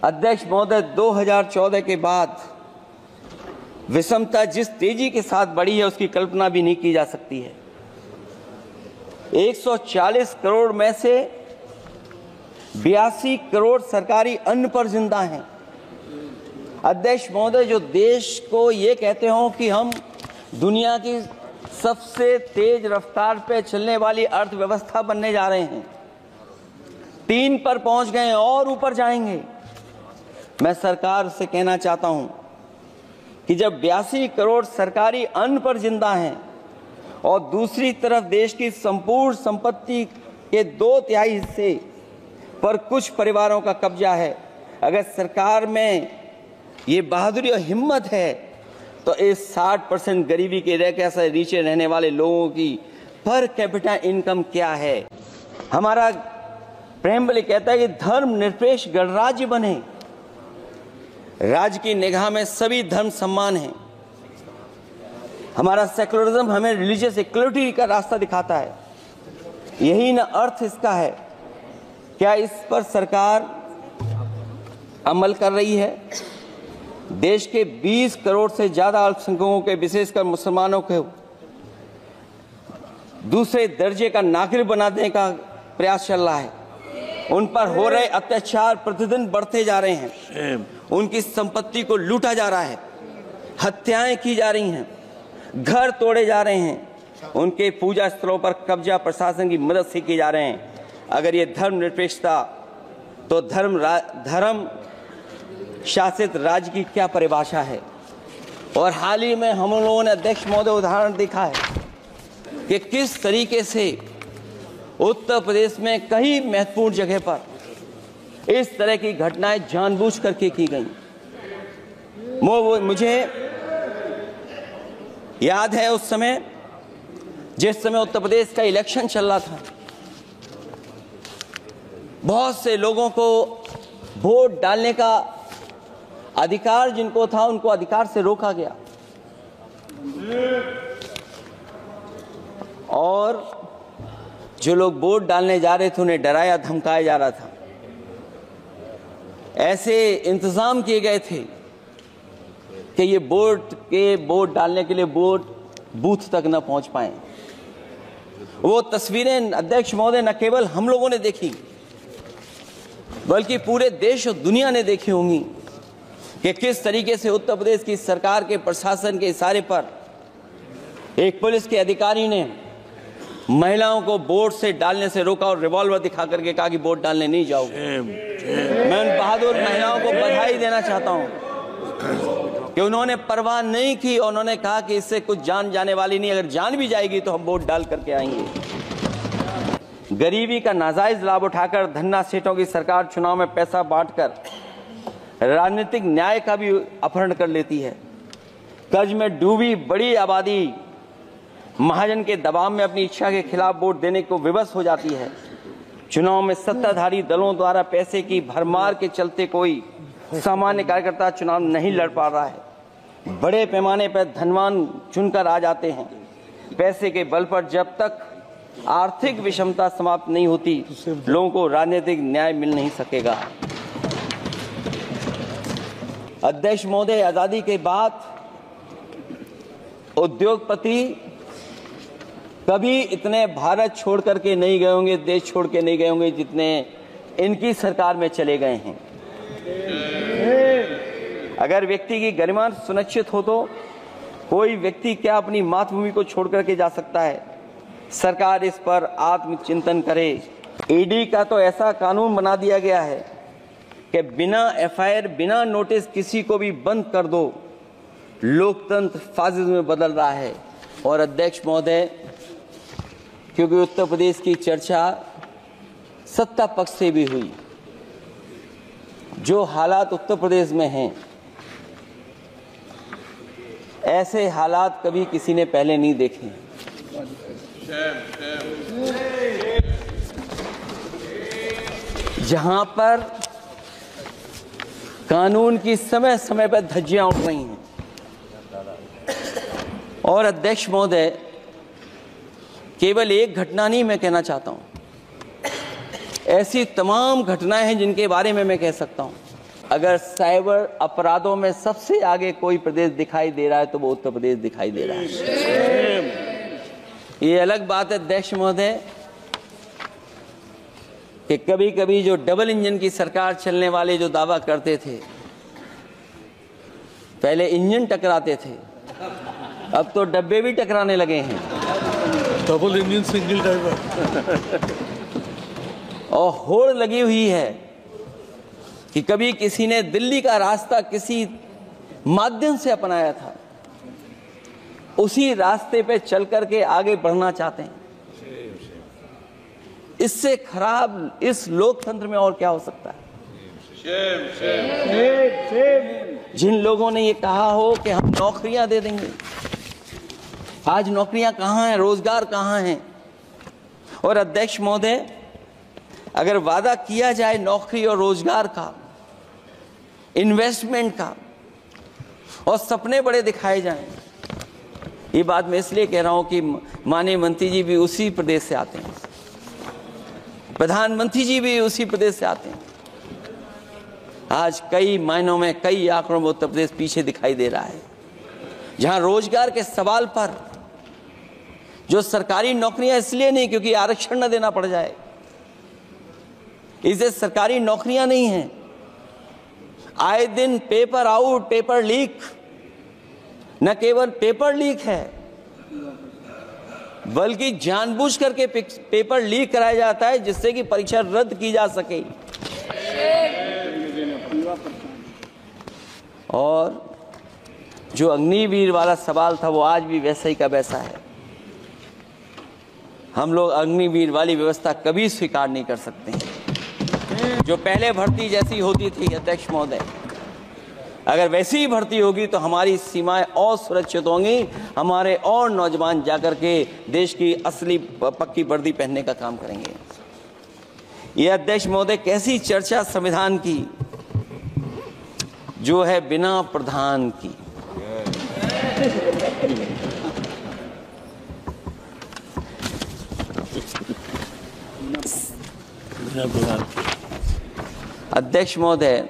अध्यक्ष महोदय, 2014 के बाद विषमता जिस तेजी के साथ बढ़ी है उसकी कल्पना भी नहीं की जा सकती है। 140 करोड़ में से 82 करोड़ सरकारी अन्न पर जिंदा हैं। अध्यक्ष महोदय, जो देश को ये कहते हो कि हम दुनिया की सबसे तेज रफ्तार पे चलने वाली अर्थव्यवस्था बनने जा रहे हैं, 3 पर पहुंच गए और ऊपर जाएंगे। मैं सरकार से कहना चाहता हूं कि जब 82 करोड़ सरकारी अन्न पर जिंदा हैं और दूसरी तरफ देश की संपूर्ण संपत्ति के 2/3 हिस्से पर कुछ परिवारों का कब्जा है, अगर सरकार में ये बहादुरी और हिम्मत है तो इस 60% गरीबी के रेखा से नीचे रहने वाले लोगों की पर कैपिटा इनकम क्या है। हमारा प्रेमबली कहता है कि धर्मनिरपेक्ष गणराज्य बने, राज्य की निगाह में सभी धर्म सम्मान हैं। हमारा सेकुलरिज्म हमें रिलीजियस इक्वलिटी का रास्ता दिखाता है, यही न अर्थ इसका है। क्या इस पर सरकार अमल कर रही है? देश के 20 करोड़ से ज्यादा अल्पसंख्यकों के, विशेषकर मुसलमानों को दूसरे दर्जे का नागरिक बनाने का प्रयास चल रहा है। उन पर हो रहे अत्याचार प्रतिदिन बढ़ते जा रहे हैं, उनकी संपत्ति को लूटा जा रहा है, हत्याएं की जा रही हैं, घर तोड़े जा रहे हैं, उनके पूजा स्थलों पर कब्जा प्रशासन की मदद से किए जा रहे हैं। अगर ये धर्मनिरपेक्षता तो धर्म शासित राज्य की क्या परिभाषा है। और हाल ही में हम लोगों ने अध्यक्ष महोदय उदाहरण देखा है कि किस तरीके से उत्तर प्रदेश में कई महत्वपूर्ण जगह पर इस तरह की घटनाएं जानबूझ करके की गई। मुझे याद है उस समय, जिस समय उत्तर प्रदेश का इलेक्शन चल रहा था, बहुत से लोगों को वोट डालने का अधिकार जिनको था उनको अधिकार से रोका गया और जो लोग वोट डालने जा रहे थे उन्हें डराया धमकाया जा रहा था। ऐसे इंतजाम किए गए थे कि ये वोट डालने के लिए वोट बूथ तक न पहुंच पाए। वो तस्वीरें अध्यक्ष महोदय न केवल हम लोगों ने देखी बल्कि पूरे देश और दुनिया ने देखी होंगी कि किस तरीके से उत्तर प्रदेश की सरकार के प्रशासन के इशारे पर एक पुलिस के अधिकारी ने महिलाओं को वोट से डालने से रोका और रिवॉल्वर दिखा करके कहा कि वोट डालने नहीं जाओगे। मैं उन बहादुर महिलाओं को बधाई देना चाहता हूं कि उन्होंने परवाह नहीं की और उन्होंने कहा कि इससे कुछ जान जाने वाली नहीं, अगर जान भी जाएगी तो हम वोट डाल करके आएंगे। गरीबी का नाजायज लाभ उठाकर धन्ना सेठों की सरकार चुनाव में पैसा बांटकर राजनीतिक न्याय का भी अपहरण कर लेती है। कर्ज में डूबी बड़ी आबादी महाजन के दबाव में अपनी इच्छा के खिलाफ वोट देने को विवश हो जाती है। चुनाव में सत्ताधारी दलों द्वारा पैसे की भरमार के चलते कोई सामान्य कार्यकर्ता चुनाव नहीं लड़ पा रहा है। बड़े पैमाने पर धनवान चुनकर आ जाते हैं। पैसे के बल पर जब तक आर्थिक विषमता समाप्त नहीं होती, लोगों को राजनीतिक न्याय मिल नहीं सकेगा। अध्यक्ष महोदय, आजादी के बाद उद्योगपति कभी इतने भारत छोड़ करके नहीं गए होंगे, देश छोड़ के नहीं गए होंगे जितने इनकी सरकार में चले गए हैं। अगर व्यक्ति की गरिमा सुनिश्चित हो तो कोई व्यक्ति क्या अपनी मातृभूमि को छोड़ करके जा सकता है। सरकार इस पर आत्मचिंतन करे। ईडी का तो ऐसा कानून बना दिया गया है कि बिना एफआईआर, बिना नोटिस किसी को भी बंद कर दो। लोकतंत्र फासिज्म में बदल रहा है। और अध्यक्ष महोदय, क्योंकि उत्तर प्रदेश की चर्चा सत्ता पक्ष से भी हुई, जो हालात उत्तर प्रदेश में हैं ऐसे हालात कभी किसी ने पहले नहीं देखे। जहां पर कानून की समय समय पर धज्जियां उठ रही हैं। और अध्यक्ष महोदय, केवल एक घटना नहीं मैं कहना चाहता हूं, ऐसी तमाम घटनाएं हैं जिनके बारे में मैं कह सकता हूं। अगर साइबर अपराधों में सबसे आगे कोई प्रदेश दिखाई दे रहा है तो वो उत्तर प्रदेश दिखाई दे रहा है। ये अलग बात है अध्यक्ष महोदय कि कभी कभी जो डबल इंजन की सरकार चलने वाले जो दावा करते थे, पहले इंजन टकराते थे, अब तो डब्बे भी टकराने लगे हैं। Double engine single driver. और होड़ लगी हुई है कि कभी किसी ने दिल्ली का रास्ता किसी माध्यम से अपनाया था, उसी रास्ते पे चल करके आगे बढ़ना चाहते हैं। इससे खराब इस लोकतंत्र में और क्या हो सकता है? जिन लोगों ने ये कहा हो कि हम नौकरियां दे देंगे, आज नौकरियां कहां हैं, रोजगार कहां हैं? और अध्यक्ष महोदय, अगर वादा किया जाए नौकरी और रोजगार का, इन्वेस्टमेंट का, और सपने बड़े दिखाए जाएं, ये बात मैं इसलिए कह रहा हूं कि माननीय मंत्री जी भी उसी प्रदेश से आते हैं, प्रधानमंत्री जी भी उसी प्रदेश से आते हैं। आज कई मायनों में, कई आंकड़ों में उत्तर प्रदेश पीछे दिखाई दे रहा है। जहां रोजगार के सवाल पर जो सरकारी नौकरियां इसलिए नहीं क्योंकि आरक्षण न देना पड़ जाए, इसे सरकारी नौकरियां नहीं हैं। आए दिन पेपर आउट, पेपर लीक, न केवल पेपर लीक है बल्कि जानबूझ करके पेपर लीक कराया जाता है जिससे कि परीक्षा रद्द की जा सके। और जो अग्निवीर वाला सवाल था वो आज भी वैसा ही का वैसा है। हम लोग अग्निवीर वाली व्यवस्था कभी स्वीकार नहीं कर सकते हैं। जो पहले भर्ती जैसी होती थी अध्यक्ष महोदय, अगर वैसी ही भर्ती होगी तो हमारी सीमाएं और सुरक्षित होंगी, हमारे और नौजवान जाकर के देश की असली पक्की वर्दी पहनने का काम करेंगे। ये अध्यक्ष महोदय कैसी चर्चा संविधान की जो है बिना प्रधान की। अध्यक्ष महोदय,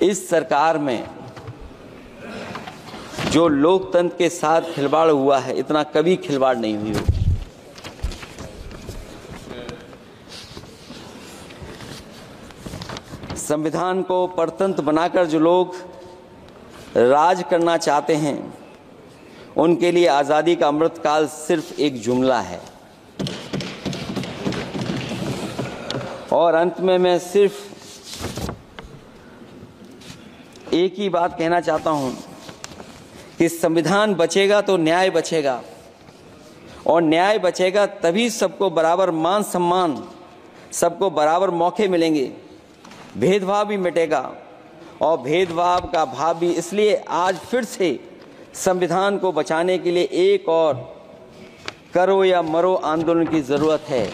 इस सरकार में जो लोकतंत्र के साथ खिलवाड़ हुआ है, इतना कभी खिलवाड़ नहीं हुई होगी। संविधान को परतंत्र बनाकर जो लोग राज करना चाहते हैं, उनके लिए आज़ादी का अमृतकाल सिर्फ एक जुमला है। और अंत में मैं सिर्फ एक ही बात कहना चाहता हूं कि संविधान बचेगा तो न्याय बचेगा, और न्याय बचेगा तभी सबको बराबर मान सम्मान, सबको बराबर मौके मिलेंगे, भेदभाव भी मिटेगा। और भेदभाव का भाव भी इसलिए आज फिर से संविधान को बचाने के लिए एक और करो या मरो आंदोलन की जरूरत है।